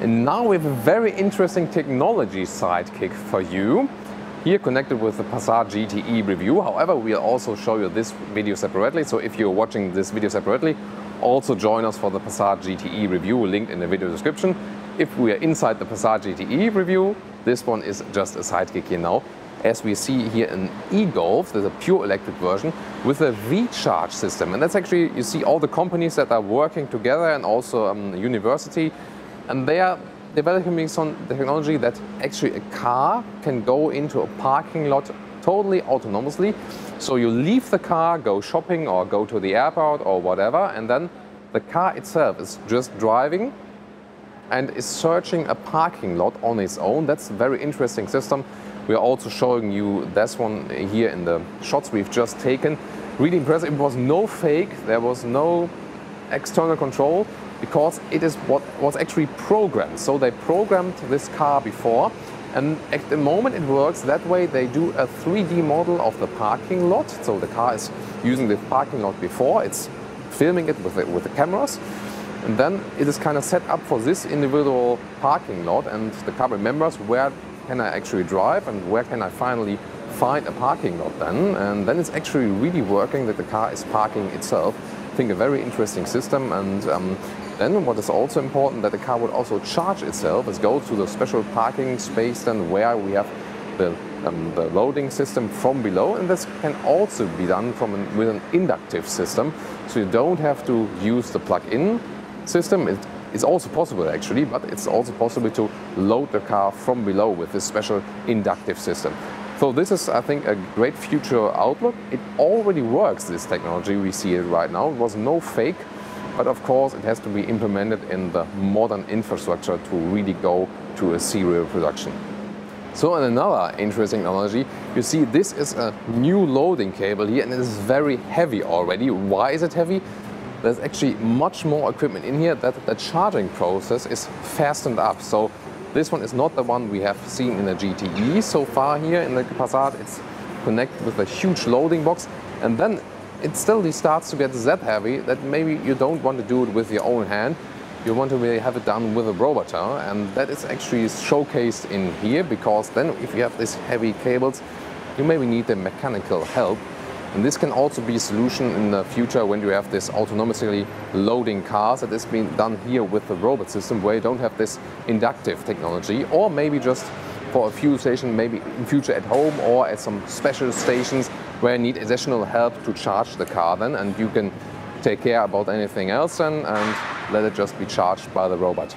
And now we have a very interesting technology sidekick for you, here connected with the Passat GTE review. However, we'll also show you this video separately, so if you're watching this video separately, also join us for the Passat GTE review, linked in the video description. If we are inside the Passat GTE review, this one is just a sidekick here now. As we see here in e-Golf, there's a pure electric version with a V-charge system. And that's actually, you see all the companies that are working together and also a university. And they are developing some technology that actually a car can go into a parking lot totally autonomously. So you leave the car, go shopping or go to the airport or whatever, and then the car itself is just driving and is searching a parking lot on its own. That's a very interesting system. We are also showing you this one here in the shots we've just taken. Really impressive. It was no fake, there was no external control, because it is what was actually programmed. So they programmed this car before, and at the moment it works that way. They do a 3D model of the parking lot. So the car is using the parking lot before, it's filming it with the cameras, and then it is kind of set up for this individual parking lot, and the car remembers where can I actually drive and where can I finally find a parking lot then. And then it's actually really working that the car is parking itself. I think a very interesting system. And then what is also important, that the car would also charge itself. It goes to the special parking space then where we have the loading system from below, and this can also be done with an inductive system. So you don't have to use the plug-in system. It's also possible actually, but it's also possible to load the car from below with this special inductive system. So this is, I think, a great future outlook. It already works, this technology, we see it right now. It was no fake, but of course it has to be implemented in the modern infrastructure to really go to a serial production. So another interesting technology, you see this is a new loading cable here, and it is very heavy already. Why is it heavy? There's actually much more equipment in here that the charging process is fastened up. So this one is not the one we have seen in the GTE so far here in the Passat. It's connected with a huge loading box, and then it still starts to get that heavy that maybe you don't want to do it with your own hand. You want to really have it done with a robot, and that is actually showcased in here, because then if you have these heavy cables, you maybe need the mechanical help. And this can also be a solution in the future when you have this autonomously loading cars that is being done here with the robot system, where you don't have this inductive technology, or maybe just for a fuel station, maybe in future at home or at some special stations where you need additional help to charge the car then, and you can take care about anything else then and let it just be charged by the robot.